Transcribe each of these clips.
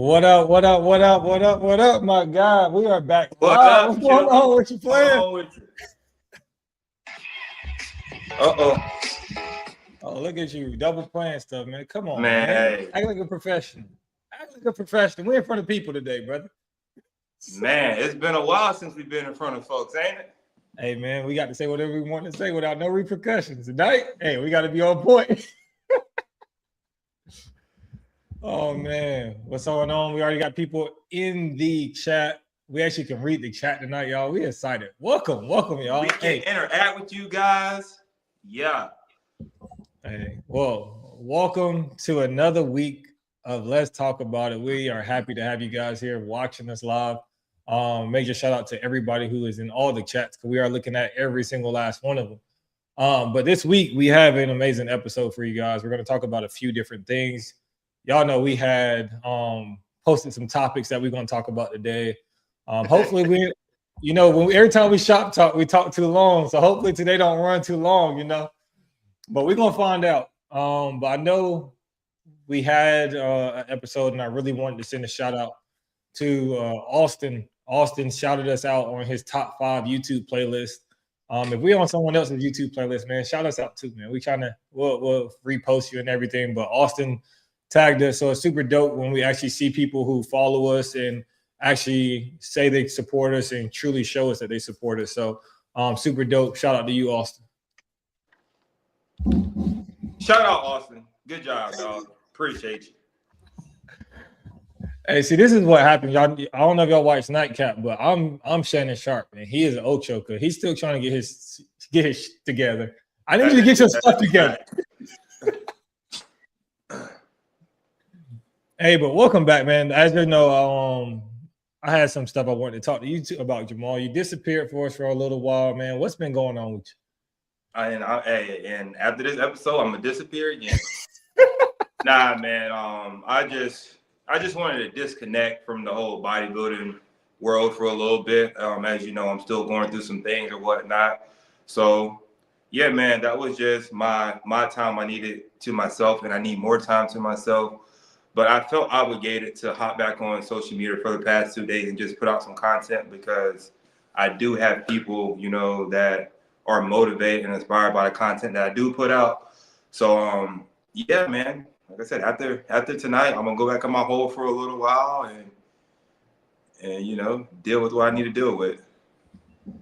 What up? What up? What up? What up? What up, my God? We are back What live. up, What's going children? on? What you What's playing? on with you? Uh-oh. Oh, look at you, double playing stuff, man. Come on, Man, man. hey. Act like a professional. Act like a professional. We're in front of people today, brother. Man, it's been a while since we've been in front of folks, ain't it? Hey, man, we got to say whatever we want to say without no repercussions. Tonight, hey, we got to be on point. Oh, man. What's going on? We already got people in the chat. We actually can read the chat tonight, y'all. We excited. Welcome, y'all. We can interact with you guys. Yeah. Hey, well, welcome to another week of Let's Talk About It. We are happy to have you guys here watching us live. Major shout out to everybody who is in all the chats because we are looking at every single last one of them. But this week we have an amazing episode for you guys. We're going to talk about a few different things. Y'all know we had posted some topics that we're going to talk about today. Hopefully every time we shop talk, we talk too long. So hopefully today don't run too long, But we're gonna find out. But I know we had an episode, and I really wanted to send a shout out to Austin. Austin shouted us out on his top 5 YouTube playlist. If we're on someone else's YouTube playlist, man, shout us out too, man. We'll repost you and everything. But Austin tagged us, so it's super dope when we actually see people who follow us and actually say they support us and truly show us that they support us. So super dope. Shout out to you, Austin. Shout out, Austin. Good job, dog. Appreciate you. Hey, see, this is what happens. Y'all, I don't know if y'all watch Nightcap, but I'm Shannon Sharp, and he is an Ochoker. He's still trying to get his together. I need you to get your stuff together. Hey, but welcome back, man. As you know, I had some stuff I wanted to talk to you about, Jamal. You disappeared for us for a little while, man. What's been going on with you? And after this episode, I'm gonna disappear again. Nah, man. I just wanted to disconnect from the whole bodybuilding world for a little bit. As you know, I'm still going through some things or whatnot. So, yeah, man, that was just my time I needed to myself, and I need more time to myself. But I felt obligated to hop back on social media for the past 2 days and just put out some content because I do have people, that are motivated and inspired by the content that I do put out. So, yeah, man. Like I said, after tonight, I'm gonna go back on my hole for a little while and deal with what I need to deal with.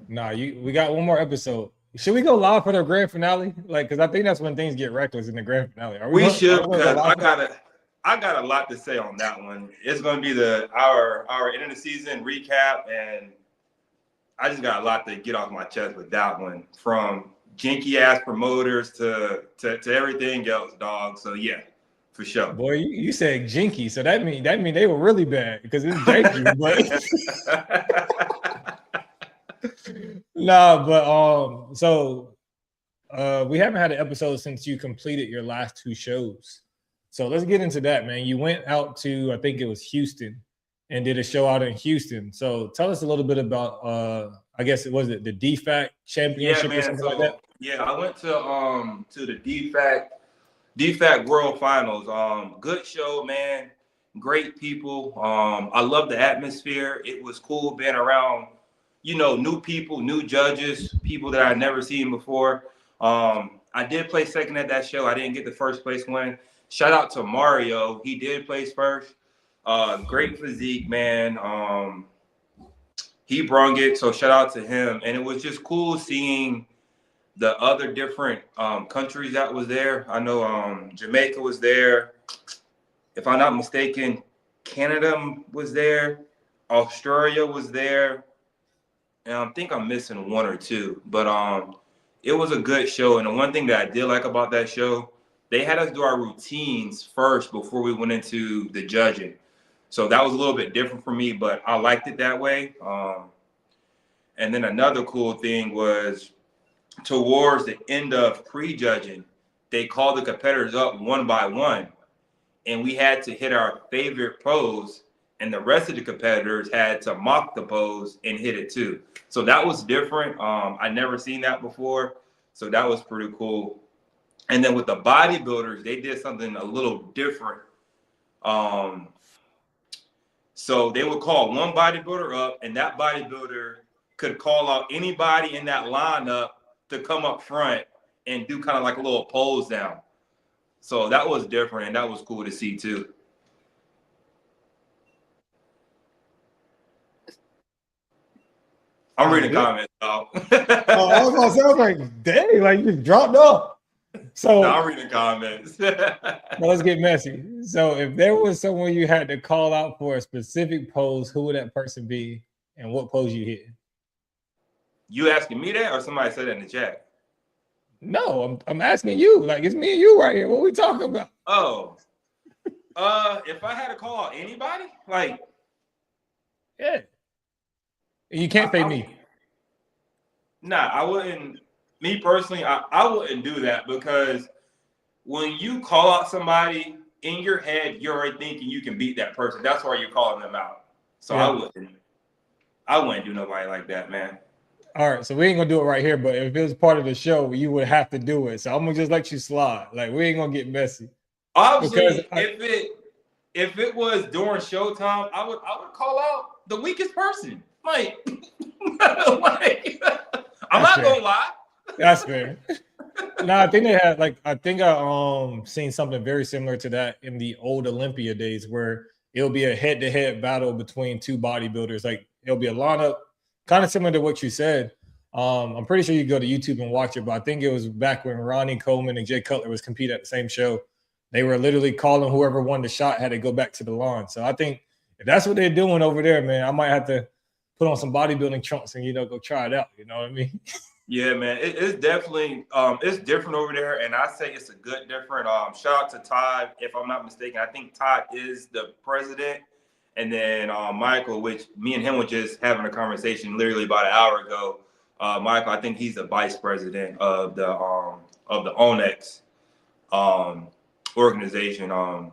Nah, we got one more episode. Should we go live for the grand finale? Because I think that's when things get reckless in the grand finale. We should, because I got a lot to say on that one. It's gonna be our end of the season recap, and I just got a lot to get off my chest with that one. From jinky ass promoters to everything else, dog. So yeah. For sure. Boy, you said jinky, so that mean they were really bad because it's janky. But we haven't had an episode since you completed your last 2 shows. So let's get into that, man. You went out to, I think it was Houston, and did a show out in Houston. So tell us a little bit about I guess was the DFAC championship or something like that? Yeah, I went to the DFAC World Finals. Good show, man. Great people. I love the atmosphere. It was cool being around, new people, new judges, people that I'd never seen before. I did place second at that show. I didn't get the first place win. Shout out to Mario. He did place first. Great physique, man. He brung it, so shout out to him. And it was just cool seeing the other different countries that was there. I know Jamaica was there. If I'm not mistaken, Canada was there. Australia was there. And I think I'm missing 1 or 2. But it was a good show. And the one thing that I did like about that show, they had us do our routines first before we went into the judging. So that was a little bit different for me, but I liked it that way. And then another cool thing was, towards the end of prejudging, they called the competitors up one by one, and we had to hit our favorite pose, and the rest of the competitors had to mock the pose and hit it too. So that was different. I never seen that before, so that was pretty cool. And then with the bodybuilders, they did something a little different. So they would call one bodybuilder up, and that bodybuilder could call out anybody in that lineup to come up front and do kind of like a little pose down. So that was different, and that was cool to see too. I'm reading comments, though. I was like, dang, like you just dropped off. So no, I'm reading comments. Now let's get messy. So if there was someone you had to call out for a specific pose, who would that person be and what pose you hit? You asking me that, or somebody said that in the chat? No, I'm asking you. Like, it's me and you right here. What we talking about? Oh. If I had to call out anybody, like, yeah. You can't say me. Nah, I wouldn't. Me personally, I wouldn't do that, because when you call out somebody in your head, you're already thinking you can beat that person. That's why you're calling them out. So yeah. I wouldn't do nobody like that, man. All right, so we ain't gonna do it right here, but if it was part of the show, you would have to do it. So I'm gonna just let you slide. Like, we ain't gonna get messy. Obviously, if it was during showtime, I would call out the weakest person. Like, I'm not gonna lie. That's fair. No, I think they had I seen something very similar to that in the old Olympia days, where it'll be a head-to-head battle between two bodybuilders. Like, it'll be a lineup, kind of similar to what you said. I'm pretty sure you go to YouTube and watch it, but I think it was back when Ronnie Coleman and Jay Cutler was competing at the same show. They were literally calling whoever won the shot had to go back to the lawn. So I think if that's what they're doing over there, man, I might have to put on some bodybuilding trunks and go try it out. You know what I mean? Yeah, man, it's definitely it's different over there, and I say it's a good different. Shout out to Todd, if I'm not mistaken. I think Todd is the president, and then Michael, which me and him were just having a conversation literally about an hour ago. Michael, I think he's the vice president of the Onyx organization.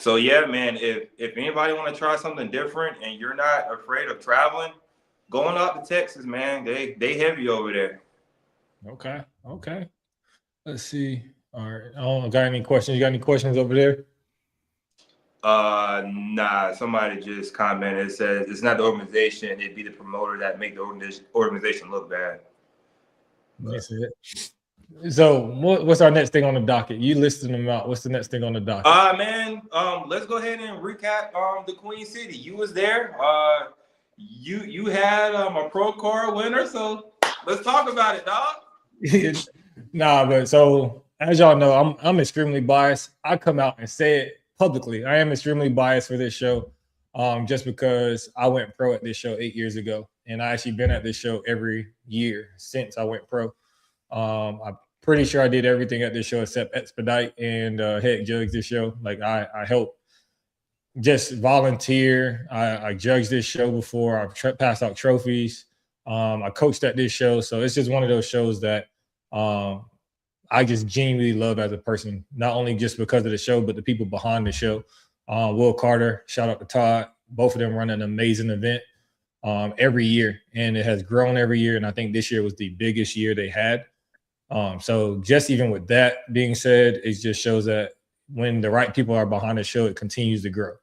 So yeah, man, if anybody want to try something different and you're not afraid of traveling, going out to Texas, man, they heavy over there. Okay. Let's see. All right. I got any questions? You got any questions over there? Nah. Somebody just commented. It says it's not the organization; it'd be the promoter that make the organization look bad. That's it. So what's our next thing on the docket? You listed them out. What's the next thing on the docket? Man, let's go ahead and recap the Queen City. You was there. You had a pro card winner, so let's talk about it, dog. Nah, but so as y'all know, I'm extremely biased. I come out and say it publicly. I am extremely biased for this show, just because I went pro at this show 8 years ago, and I actually been at this show every year since I went pro. I'm pretty sure I did everything at this show except expedite and head judge this show. Like, I helped just volunteer. I judged this show before. I've passed out trophies. I coached at this show. So it's just one of those shows that I just genuinely love as a person, not only just because of the show, but the people behind the show. Will Carter, shout out to Todd. Both of them run an amazing event every year, and it has grown every year. And I think this year was the biggest year they had. So just even with that being said, it just shows that when the right people are behind the show, it continues to grow.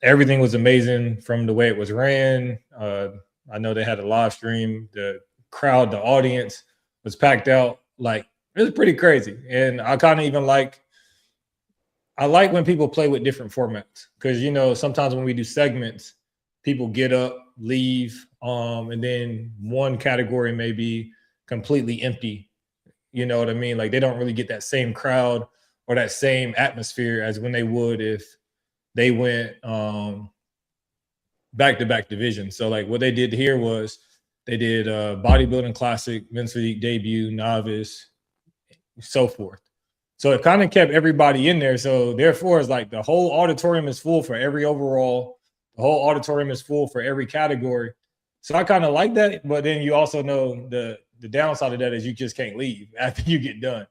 Everything was amazing from the way it was ran. I know they had a live stream. The crowd, the audience was packed out. Like, it was pretty crazy. And I kind of even I like when people play with different formats, because, sometimes when we do segments, people get up, leave, and then one category may be completely empty. You know what I mean? Like, they don't really get that same crowd or that same atmosphere as when they would if they went back-to-back divisions. So, like, what they did here was they did bodybuilding classic, men's physique debut, novice, so forth. So it kind of kept everybody in there. So therefore, it's like the whole auditorium is full for every overall. The whole auditorium is full for every category. So I kind of like that. But then you also know the downside of that is you just can't leave after you get done.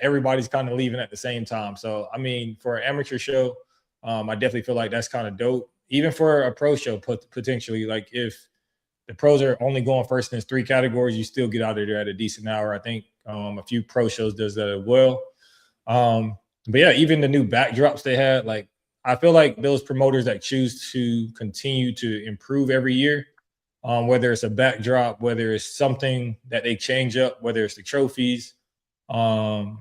Everybody's kind of leaving at the same time. So, I mean, for an amateur show, I definitely feel like that's kind of dope. Even for a pro show, potentially, like if the pros are only going first in those 3 categories, you still get out of there at a decent hour. I think a few pro shows does that as well. But yeah, even the new backdrops they had, like I feel like those promoters that choose to continue to improve every year, whether it's a backdrop, whether it's something that they change up, whether it's the trophies, um,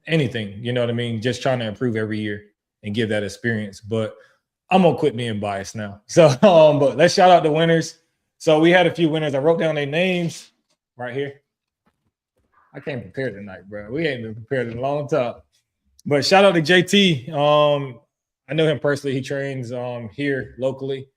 anything, you know what I mean? Just trying to improve every year and give that experience. But I'm gonna quit being biased now. So, but let's shout out the winners. So we had a few winners. I wrote down their names right here. I can't prepare tonight, bro. We ain't been prepared in a long time. But shout out to JT. I know him personally. He trains here locally.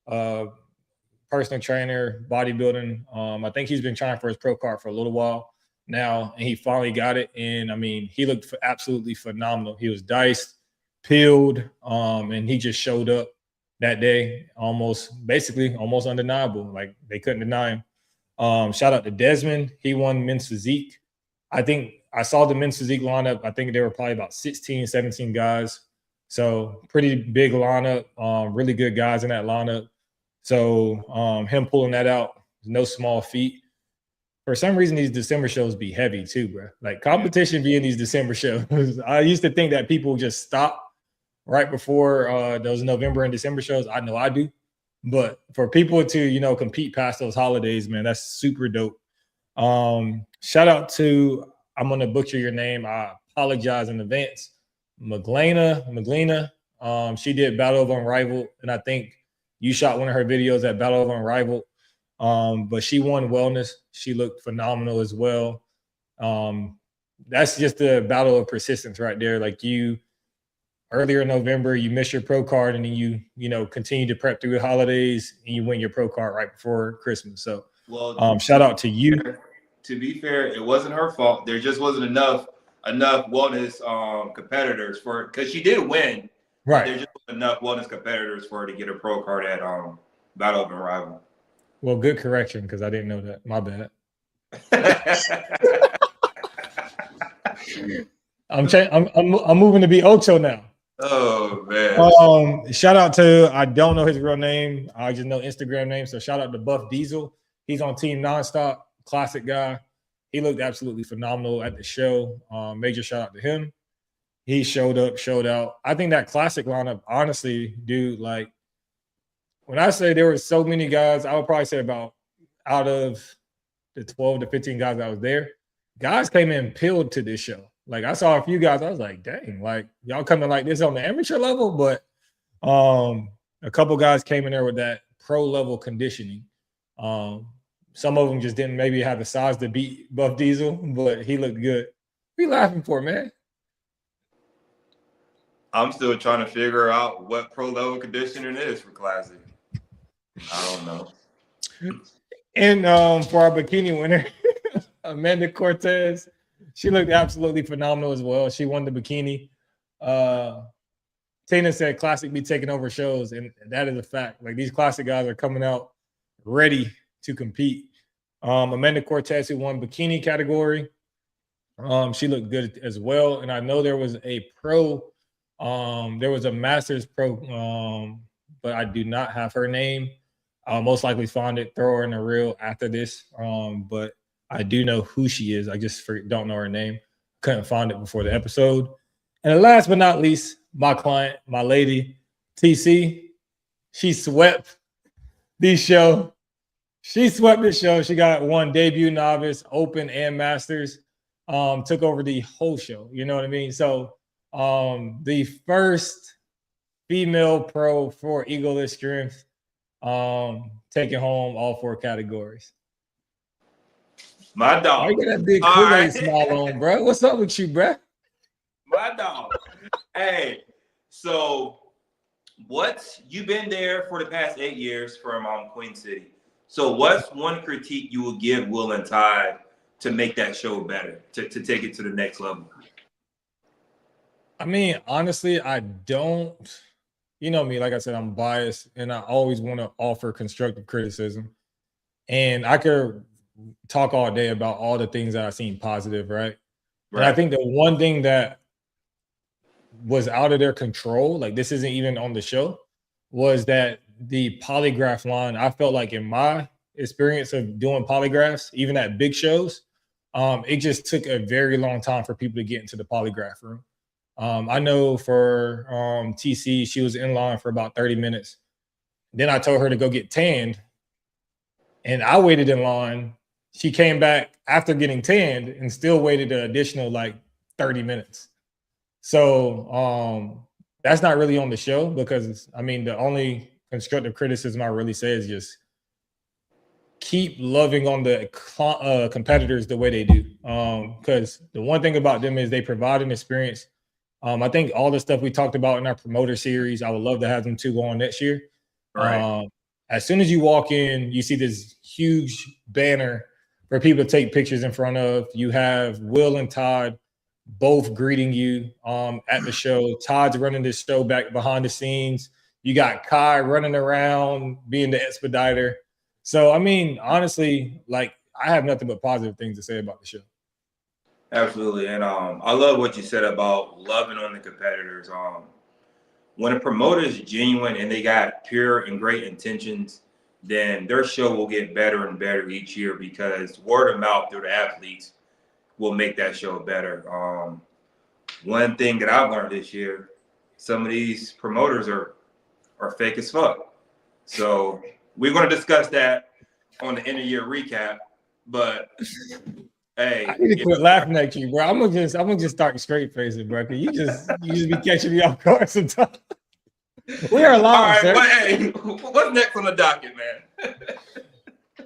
Personal trainer, bodybuilding. I think he's been trying for his pro card for a little while now, and he finally got it. And I mean, he looked absolutely phenomenal. He was diced, peeled, and he just showed up that day, basically almost undeniable. Like they couldn't deny him. Shout out to Desmond. He won men's physique. I think I saw the men's physique lineup. I think there were probably about 16, 17 guys. So pretty big lineup, really good guys in that lineup. So him pulling that out, no small feat. For some reason, these December shows be heavy too, bro. Like competition be in these December shows. I used to think that people just stop right before those November and December shows. I know I do. But for people to, compete past those holidays, man, that's super dope. Shout out to, I'm going to butcher your name. I apologize in advance. Maglena. She did Battle of Unrivaled, and I think you shot one of her videos at Battle of Unrivaled. But she won wellness. She looked phenomenal as well. That's just the battle of persistence right there. Like earlier in November, you miss your pro card, and then you continue to prep through the holidays, and you win your pro card right before Christmas. So, shout out to you. To be fair, it wasn't her fault. There just wasn't enough wellness competitors because she did win. Right. There just wasn't enough wellness competitors for her to get a pro card at Battle of Unrivaled. Well, good correction because I didn't know that. My bad. I'm moving to be Ocho now. Oh man. Shout out to, I don't know his real name. I just know Instagram name. So shout out to Buff Diesel. He's on Team Nonstop, classic guy. He looked absolutely phenomenal at the show. Major shout out to him. He showed up, showed out. I think that classic lineup, honestly, dude, like when I say there were so many guys, I would probably say about out of the 12 to 15 guys that was there, guys came in peeled to this show. Like I saw a few guys, I was like, dang, like y'all coming like this on the amateur level, but a couple guys came in there with that pro level conditioning. Some of them just didn't maybe have the size to beat Buff Diesel, but he looked good. What are you laughing for, man? I'm still trying to figure out what pro level conditioning is for Classic. I don't know. And for our bikini winner, Amanda Cortez, she looked absolutely phenomenal as well. She won the bikini. Tina said Classic be taking over shows, and that is a fact. Like these Classic guys are coming out ready to compete. Amanda Cortez, who won bikini category, she looked good as well. And I know there was a pro, there was a Masters pro, but I do not have her name. I'll most likely find it, throw her in the reel after this. But I do know who she is. I just don't know her name. Couldn't find it before the episode. And last but not least, my client, my lady, TC, she swept the show. She swept the show. She got one debut, novice, open, and masters. Took over the whole show. You know what I mean? So the first female pro for Egoless Strength, taking home all 4 categories. My dog. Why you got that big Kool-Aid smile on, bro? What's up with you, bro? My dog. Hey, so you've been there for the past 8 years from Queen City. So what's one critique you will give Will and Tide to make that show better, to take it to the next level? I mean, honestly, I don't, you know me, like I said, I'm biased and I always want to offer constructive criticism. And I could talk all day about all the things that I've seen positive, right? And I think the one thing that was out of their control, like this isn't even on the show, was that the polygraph line, I felt like in my experience of doing polygraphs, even at big shows, it just took a very long time for people to get into the polygraph room. I know for TC, she was in line for about 30 minutes. Then I told her to go get tanned, and I waited in line. She came back after getting tanned and still waited an additional like 30 minutes. So that's not really on the show because I mean the only constructive criticism I really say is just keep loving on the competitors the way they do. Because the one thing about them is they provide an experience. I think all the stuff we talked about in our promoter series, I would love to have them two go on next year. Right. As soon as you walk in, you see this huge banner for people to take pictures in front of. You have Will and Todd both greeting you at the show. Todd's running this show back behind the scenes. You got Kai running around being the expediter. So, I mean, honestly, like I have nothing but positive things to say about the show. Absolutely. And I love what you said about loving on the competitors. When a promoter is genuine and they got pure and great intentions, then their show will get better and better each year because word of mouth through the athletes will make that show better. One thing that I've learned this year, some of these promoters are fake as fuck. So we're going to discuss that on the end of year recap. But hey, I need to quit laughing at you, bro. I'm gonna just start straight facing, bro. Cause you just be catching me off guard sometimes. We are live, all right, sir. but hey, what's next on the docket, man?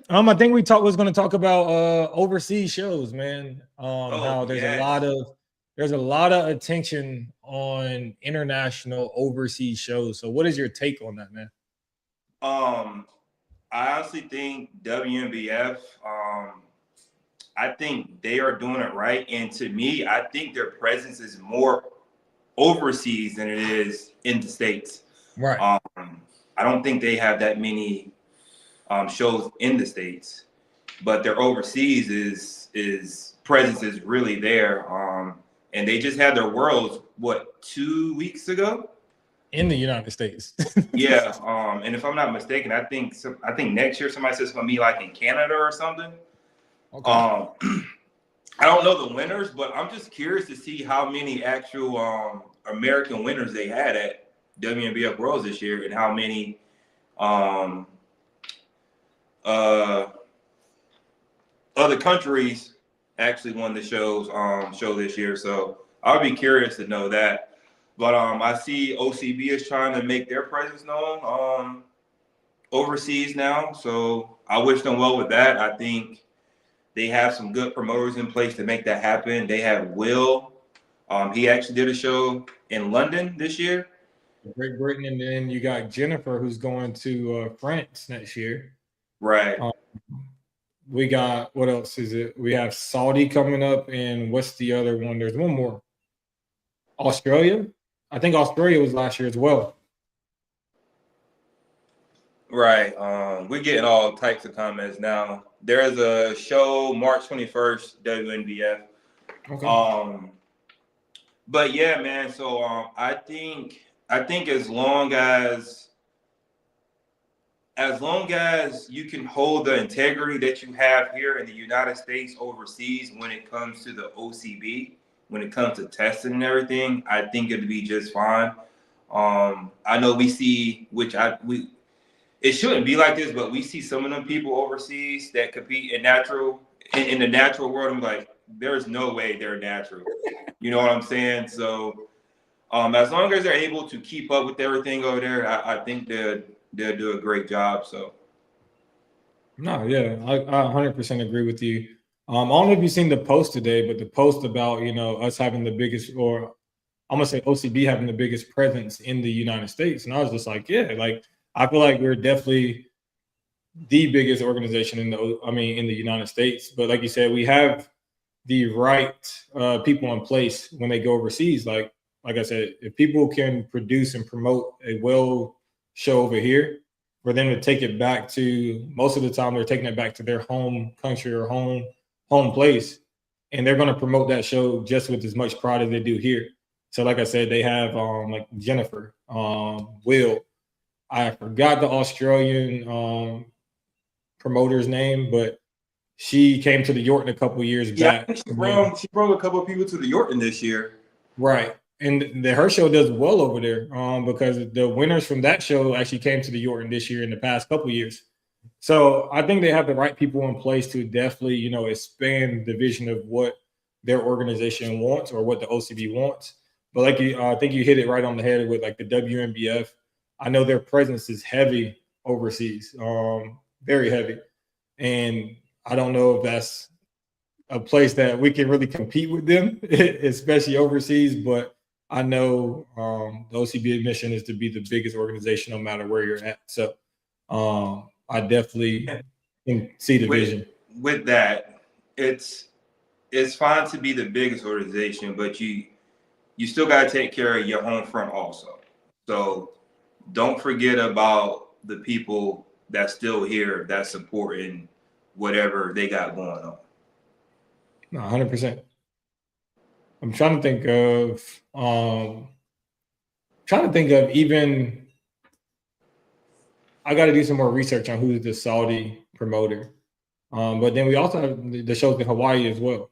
I think we was going to talk about overseas shows, man. How there's a lot of attention on international overseas shows. So, what is your take on that, man? I honestly think WNBF. I think they are doing it right, and to me, I think their presence is more overseas than it is in the States. Right. I don't think they have that many shows in the States, but their overseas is presence is really there. And they just had their Worlds 2 weeks ago in the United States. Yeah. And if I'm not mistaken, I think next year somebody says it's gonna be like in Canada or something. Okay. I don't know the winners, but I'm just curious to see how many actual American winners they had at WNBF Worlds this year and how many other countries actually won the show this year. So I'll be curious to know that. But I see OCB is trying to make their presence known overseas now. So I wish them well with that. I think they have some good promoters in place to make that happen. They have Will. He actually did a show in London this year. Great Britain, and then you got Jennifer, who's going to France next year. Right. We got, what else is it? We have Saudi coming up, and what's the other one? There's one more. Australia. I think Australia was last year as well. Right. We're getting all types of comments now. There's a show March 21st, WNBF. Okay. But yeah, man. So I think as long as you can hold the integrity that you have here in the United States overseas when it comes to the OCB, when it comes to testing and everything, I think it'd be just fine. I know we see, it shouldn't be like this, but we see some of them people overseas that compete in the natural world. I'm like, there's no way they're natural. You know what I'm saying? So as long as they're able to keep up with everything over there, I think they'll do a great job. So no, yeah, I 100% agree with you. I don't know if you've seen the post today, but the post about, us having the biggest, or I'm gonna say OCB having the biggest presence in the United States. And I was just like, yeah, like I feel like we're definitely the biggest organization in the United States. But like you said, we have the right people in place when they go overseas. Like I said, if people can produce and promote a well show over here, for them to take it back to, most of the time they're taking it back to their home country or home place, and they're going to promote that show just with as much pride as they do here. So like I said, they have like Jennifer, Will. I forgot the Australian promoter's name, but she came to the Yorton a couple years back. She brought a couple of people to the Yorton this year. Right. and her show does well over there because the winners from that show actually came to the Yorton this year in the past couple years. So I think they have the right people in place to definitely, expand the vision of what their organization wants or what the OCB wants. But like I think you hit it right on the head with like the WNBF. I know their presence is heavy overseas, very heavy, and I don't know if that's a place that we can really compete with them, especially overseas. But I know the OCB mission is to be the biggest organization, no matter where you're at. So I definitely can see the vision. With that, it's fine to be the biggest organization, but you still got to take care of your home front also. So don't forget about the people that's still here that's supporting whatever they got going on. No, 100%. I'm trying to think of even. I got to do some more research on who's the Saudi promoter. But then we also have the shows in Hawaii as well.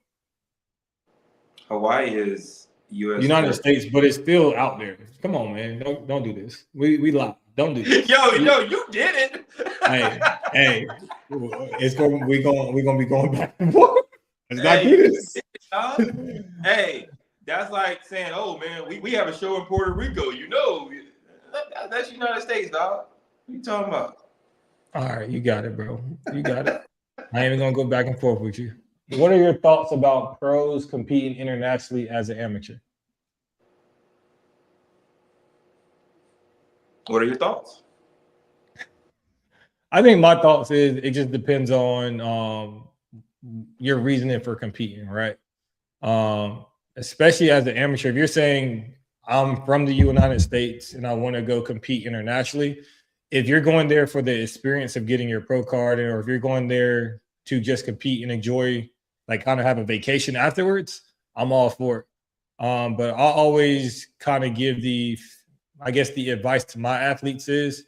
Hawaii is United States, but it's still out there. Come on, man. Don't do this. We lie. Don't do this. Yo, you did it. hey, we're gonna be going back and forth. Let's not do this. Hey, that's like saying, oh man, we have a show in Puerto Rico. That's United States, dog. What you talking about? All right, you got it, bro. You got it. I ain't even gonna go back and forth with you. What are your thoughts about pros competing internationally as an amateur? What are your thoughts? I think my thoughts is it just depends on your reasoning for competing, right? Especially as an amateur, if you're saying I'm from the United States and I want to go compete internationally, if you're going there for the experience of getting your pro card, or if you're going there to just compete and enjoy, like kind of have a vacation afterwards, I'm all for it. But I'll always kind of give the advice to my athletes is,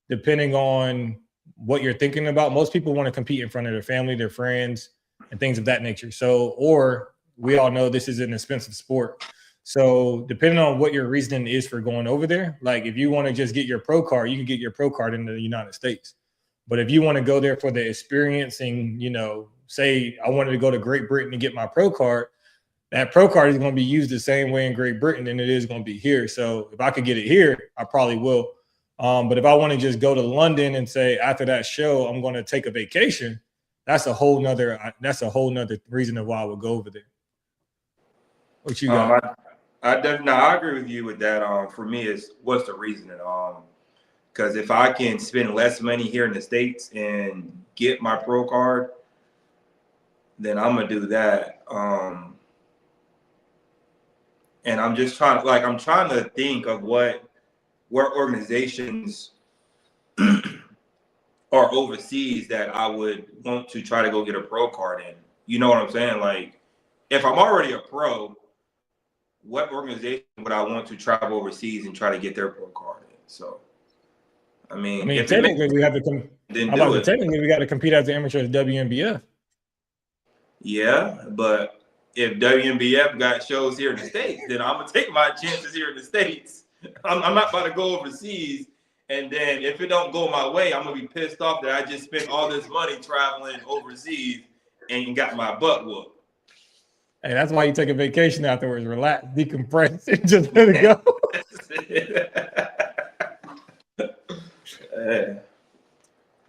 depending on what you're thinking about, most people want to compete in front of their family, their friends, and things of that nature. So, or we all know this is an expensive sport. So depending on what your reasoning is for going over there, like if you want to just get your pro card, you can get your pro card in the United States. But if you want to go there for the experience and, say I wanted to go to Great Britain to get my pro card, that pro card is going to be used the same way in Great Britain than it is going to be here. So if I could get it here, I probably will. But if I want to just go to London and say after that show, I'm going to take a vacation, that's a whole nother reason of why I would go over there. What you got? I agree with you with that. For me, is what's the reasoning? Because if I can spend less money here in the States and get my pro card, then I'm gonna do that. And I'm just trying to think of what organizations are overseas that I would want to try to go get a pro card in. You know what I'm saying? Like, if I'm already a pro, what organization would I want to travel overseas and try to get their pro card in? So, I mean technically we have to technically we got to compete as the amateur as WNBF. Yeah, but if WNBF got shows here in the States, then I'm gonna take my chances here in the States. I'm not about to go overseas, and then if it don't go my way, I'm gonna be pissed off that I just spent all this money traveling overseas and got my butt whooped. Hey, that's why you take a vacation afterwards. Relax, decompress, and just let it go.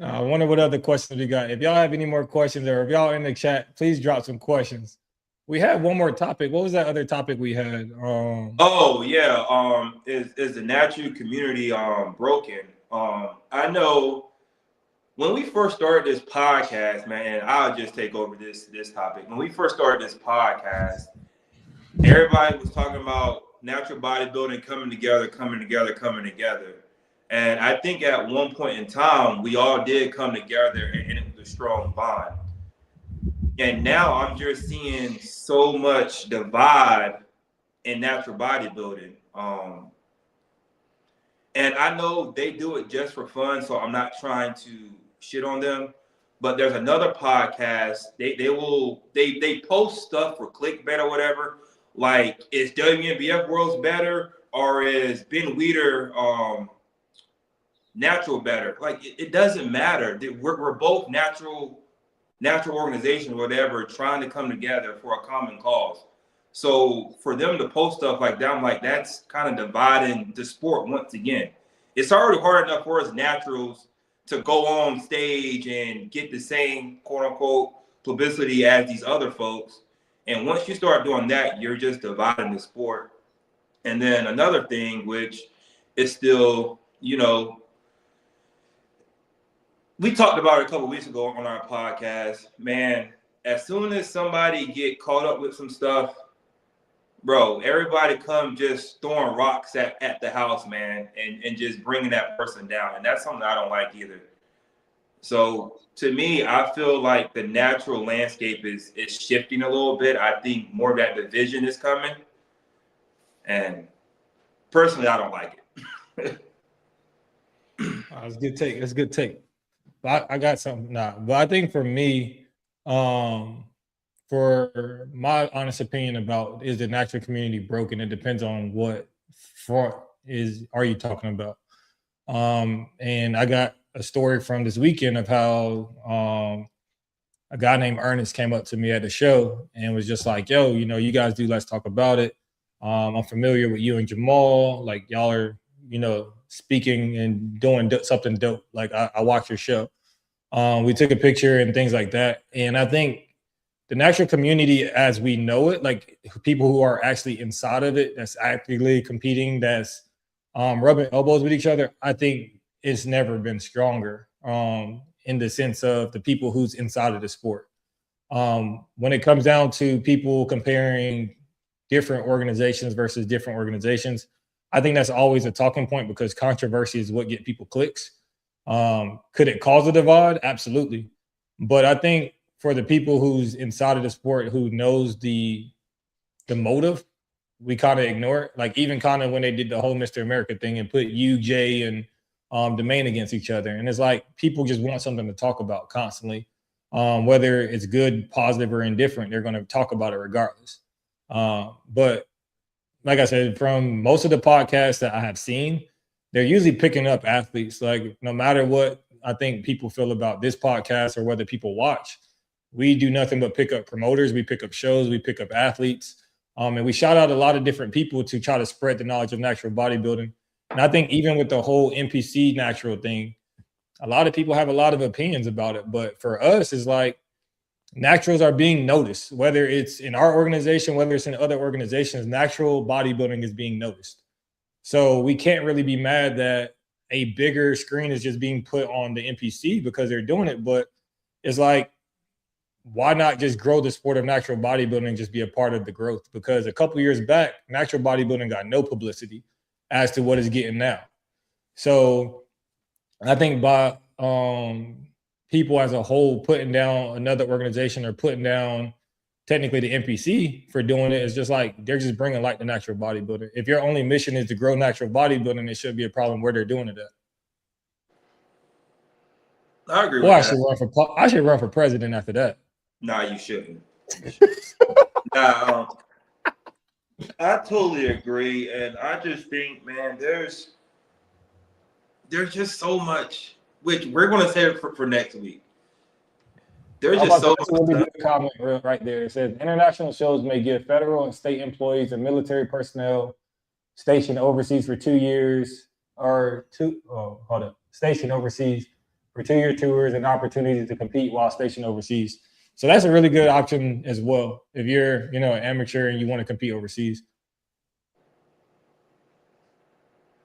I wonder what other questions we got. If y'all have any more questions, or if y'all in the chat, please drop some questions. We had one more topic. What was that other topic we had? Is the natural community broken? I know when we first started this podcast, man, I'll just take over this topic. When we first started this podcast, everybody was talking about natural bodybuilding coming together. And I think at one point in time, we all did come together, and it was a strong bond. And now I'm just seeing so much divide in natural bodybuilding. And I know they do it just for fun, so I'm not trying to shit on them. But there's another podcast. They post stuff for clickbait or whatever, Like, is WNBF Worlds better or is Ben Weeder natural better? Like, it doesn't matter. We're both natural organizations, whatever, trying to come together for a common cause. So for them to post stuff like that, I'm like, that's kind of dividing the sport once again. It's already hard enough for us naturals to go on stage and get the same quote unquote publicity as these other folks. And once you start doing that, you're just dividing the sport. And then another thing, which is still, we talked about it a couple of weeks ago on our podcast, man. As soon as somebody get caught up with some stuff, bro, everybody come just throwing rocks at the house, man, and just bringing that person down. And that's something I don't like either. So to me, I feel like the natural landscape is shifting a little bit. I think more of that division is coming. And personally, I don't like it. That's a good take. That's a good take. But I got something now. But I think for me, for my honest opinion about is the natural community broken, it depends on what front are you talking about. And I got a story from this weekend of how a guy named Ernest came up to me at the show and was just like, yo, you guys do Let's Talk About It. I'm familiar with you and Jamal. Like, y'all are, speaking and doing something dope. Like, I watch your show. We took a picture and things like that. And I think the natural community as we know it, like people who are actually inside of it, that's actively competing, that's rubbing elbows with each other, I think it's never been stronger in the sense of the people who's inside of the sport. When it comes down to people comparing different organizations versus different organizations, I think that's always a talking point because controversy is what get people clicks. Could it cause a divide? Absolutely. But I think for the people who's inside of the sport, who knows the motive, we kind of ignore it. Like even kind of when they did the whole Mr. America thing and put you, Jay, and Domain against each other. And it's like people just want something to talk about constantly. Whether it's good, positive, or indifferent, they're going to talk about it regardless. But like I said, from most of the podcasts that I have seen, they're usually picking up athletes. Like no matter what I think people feel about this podcast or whether people watch, we do nothing but pick up promoters. We pick up shows. We pick up athletes. And we shout out a lot of different people to try to spread the knowledge of natural bodybuilding. And I think even with the whole NPC natural thing, a lot of people have a lot of opinions about it. But for us, it's like naturals are being noticed, whether it's in our organization, whether it's in other organizations, natural bodybuilding is being noticed. So we can't really be mad that a bigger screen is just being put on the NPC because they're doing it. But it's like, why not just grow the sport of natural bodybuilding and just be a part of the growth? Because a couple years back, natural bodybuilding got no publicity as to what it's getting now. So I think by people as a whole putting down another organization or putting down technically the NPC for doing it is just like they're just bringing light to natural bodybuilding. If your only mission is to grow natural bodybuilding, it should be a problem where they're doing it at. I agree with that. I should run for president after that. Nah, you shouldn't. Nah, I totally agree, and I just think, man, there's just so much. Which we're going to save it for next week. There's just so much. Comment right there. It says international shows may give federal and state employees and military personnel stationed overseas for 2 years stationed overseas for 2-year tours and opportunities to compete while stationed overseas. So that's a really good option as well if you're, an amateur and you want to compete overseas.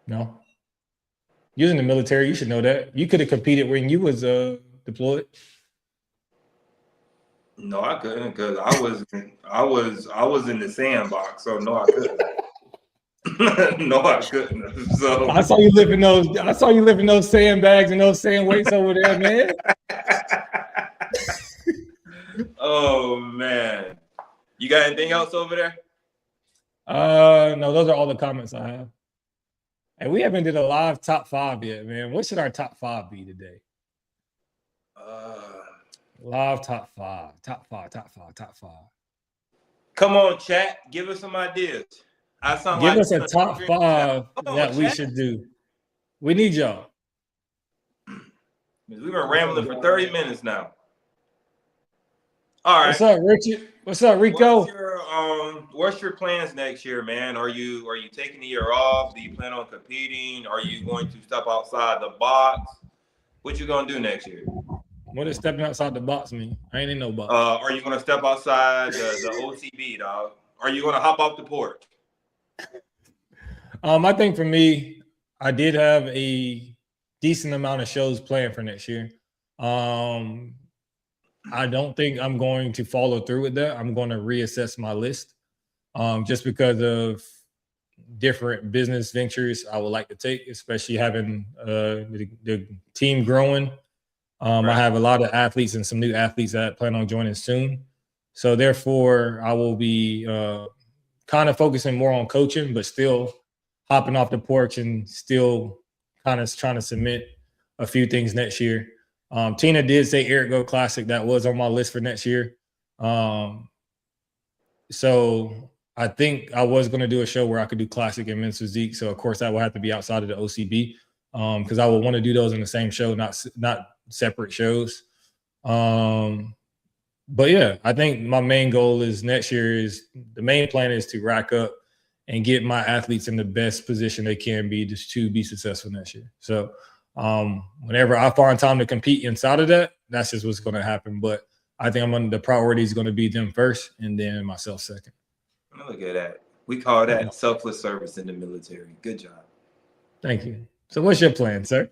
No. Using the military, you should know that. You could have competed when you was deployed. No, I couldn't because I was in the sandbox, so no, I couldn't. No, I couldn't. So I saw you lifting those sandbags and those sand weights over there, man. Oh man. You got anything else over there? No, those are all the comments I have. And we haven't did a live top 5 yet, man. What should our top 5 be today? Live top 5. Come on, chat. Give us some ideas. I sound Give like us a top 5 that we chat. should do. We need y'all. We've been rambling for 30 minutes now. All right. What's up, Richard? What's up, Rico? What's your plans next year, man? Are you taking the year off? Do you plan on competing? Are you going to step outside the box? What you gonna do next year? What does stepping outside the box mean? I ain't in no box. Are you gonna step outside the OCB, dog? Are you gonna hop off the porch? I think for me, I did have a decent amount of shows planned for next year. I don't think I'm going to follow through with that. I'm going to reassess my list just because of different business ventures I would like to take, especially having the team growing. Right. I have a lot of athletes and some new athletes that I plan on joining soon. So therefore, I will be kind of focusing more on coaching, but still hopping off the porch and still kind of trying to submit a few things next year. Tina did say Eric Go Classic. That was on my list for next year. So I think I was going to do a show where I could do Classic and Men's Physique. So, of course, that will have to be outside of the OCB because I would want to do those in the same show, not separate shows. But, yeah, I think my main goal is next year is the main plan is to rack up and get my athletes in the best position they can be just to be successful next year. So, whenever I find time to compete inside of that, that's just what's going to happen. But I think the priority is going to be them first and then myself second. Look at that. We call that selfless service in the military. Good job. Thank you. So what's your plan, sir?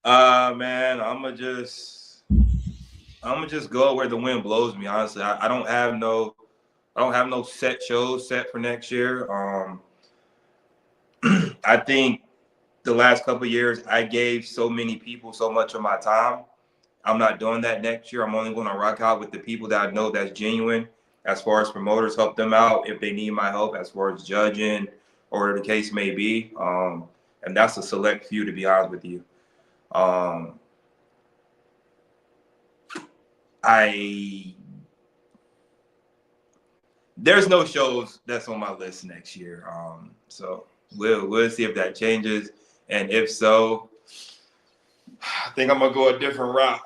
Man, I'm gonna just go where the wind blows me. Honestly, I don't have no set shows set for next year. I think the last couple of years, I gave so many people so much of my time. I'm not doing that next year. I'm only going to rock out with the people that I know that's genuine. As far as promoters, help them out if they need my help, as far as judging or the case may be. And that's a select few, to be honest with you. There's no shows that's on my list next year. So we'll see if that changes. And if so, I think I'm gonna go a different route.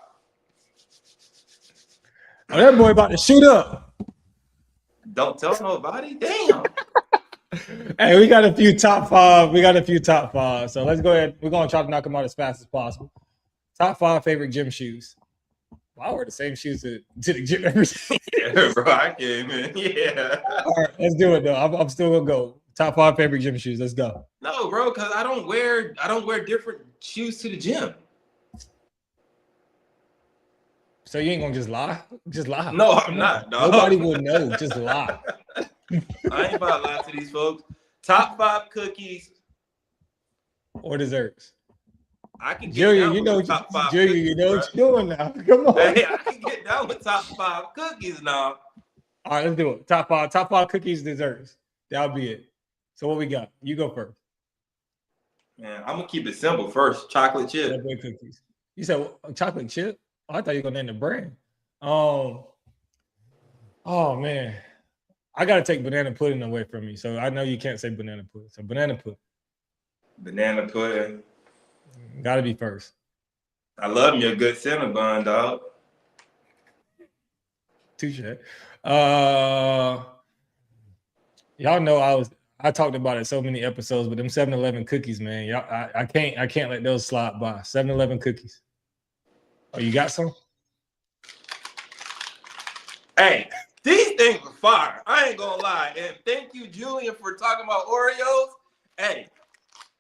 Oh, that boy about to shoot up. Don't tell nobody. Damn. Hey, we got a few top 5. So let's go ahead. We're gonna try to knock them out as fast as possible. Top 5 favorite gym shoes. Well, I wear the same shoes to the gym every day. Yeah, bro. I came in. Yeah. All right, let's do it though. I'm still gonna go. Top 5 favorite gym shoes. Let's go. No, bro, because I don't wear different shoes to the gym. So you ain't gonna just lie? Just lie. No, I'm not, dog. Nobody will know. Just lie. I ain't about to lie to these folks. Top 5 cookies or desserts. I can get Julia, down you know, with top 5 Julia, cookies, you know what you're doing now. Come on. Hey, I can get down with top 5 cookies now. All right, let's do it. Top 5 cookies, desserts. That'll be it. So what we got? You go first. Man, I'm gonna keep it simple first. Chocolate chip. Subway cookies. You said chocolate chip? Oh, I thought you were gonna name the brand. Oh man. I gotta take banana pudding away from you. So I know you can't say banana pudding. So banana pudding. Banana pudding. Gotta be first. I love me a good Cinnabon, dog. Touche. Y'all know I talked about it so many episodes, but them 7-Eleven cookies, man. Y'all, I can't let those slide by. 7-Eleven cookies. Oh, you got some? Hey, these things are fire. I ain't gonna lie. And thank you, Julian, for talking about Oreos. Hey,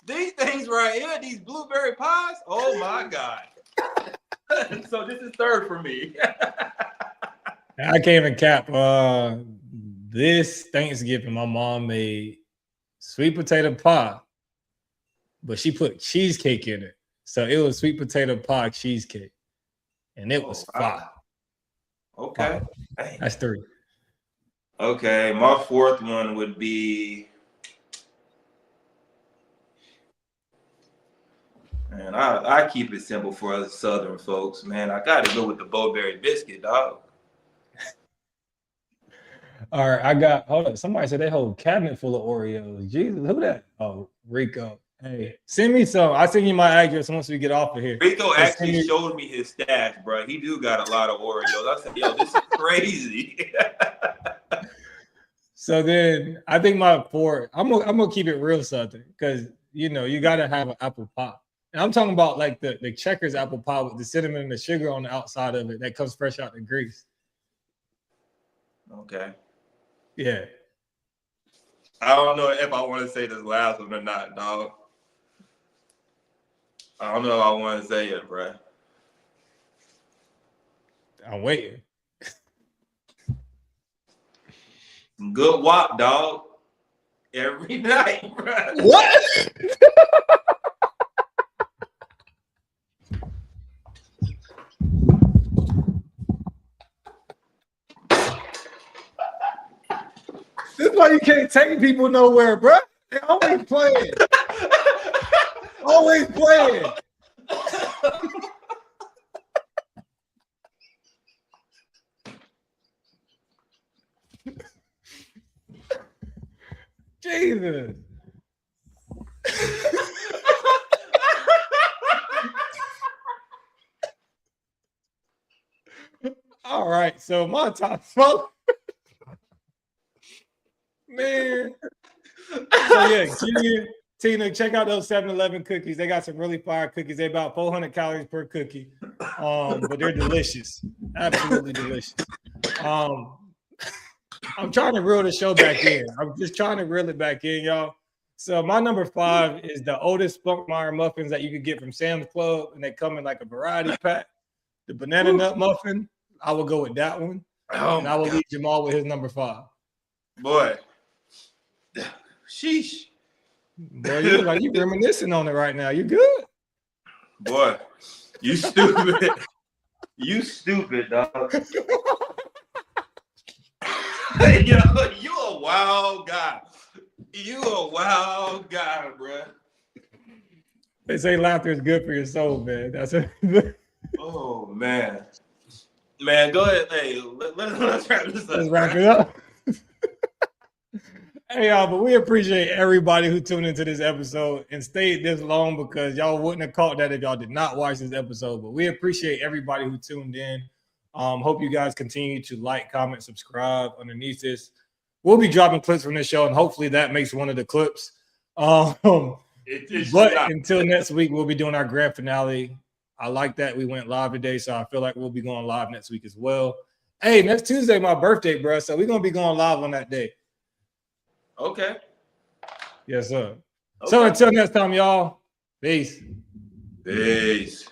these things right here, these blueberry pies. Oh my God. So this is third for me. I can't even cap. This Thanksgiving, my mom made sweet potato pie, but she put cheesecake in it. So it was sweet potato pie cheesecake. And it was fire. Okay. That's 3. Okay. My 4th one would be, man, I keep it simple for us Southern folks, man. I got to go with the Bo-Berry biscuit, dog. All right, I got. Hold on. Somebody said they hold cabinet full of Oreos. Jesus, who that? Oh, Rico. Hey, send me some. I'll send you my address once we get off of here. Rico Just send actually me- showed me his stash, bro. He do got a lot of Oreos. I said, yo, this is crazy. So then I think my four, I'm gonna keep it real Southern because you gotta have an apple pie. And I'm talking about like the Checkers apple pie with the cinnamon and the sugar on the outside of it that comes fresh out the grease. Okay. Yeah. I don't know if I want to say this last one or not, dog. I don't know if I want to say it, bro. I'm waiting. Good walk, dog. Every night, bro. What? This is why you can't take people nowhere, bro. They're always playing. Always playing. Jesus. All right, so my top man. So yeah, Gideon, Tina, check out those 7-Eleven cookies. They got some really fire cookies. They're about 400 calories per cookie, but they're delicious, absolutely delicious. I'm trying to reel the show back in. I'm just trying to reel it back in, y'all. So my number 5 is the Otis Spunkmeyer muffins that you could get from Sam's Club, and they come in like a variety pack. The banana nut muffin, I will go with that one, and I will leave Jamal with his number 5. Boy, sheesh. Boy, you look like you reminiscing on it right now. You good? Boy, you stupid. You stupid, dog. Yo, you a wild guy. You a wild guy, bro. They say laughter is good for your soul, man. That's it. Oh man, man, go ahead. Hey, let's wrap this up. Let's wrap it up. Hey, y'all, but we appreciate everybody who tuned into this episode and stayed this long because y'all wouldn't have caught that if y'all did not watch this episode. But we appreciate everybody who tuned in. Hope you guys continue to like, comment, subscribe underneath this. We'll be dropping clips from this show, and hopefully that makes one of the clips. But until next week, we'll be doing our grand finale. I like that we went live today, so I feel like we'll be going live next week as well. Hey, next Tuesday, my birthday, bro. So we're going to be going live on that day. Okay. Yes, sir. Okay. So until next time, y'all. Peace. Peace.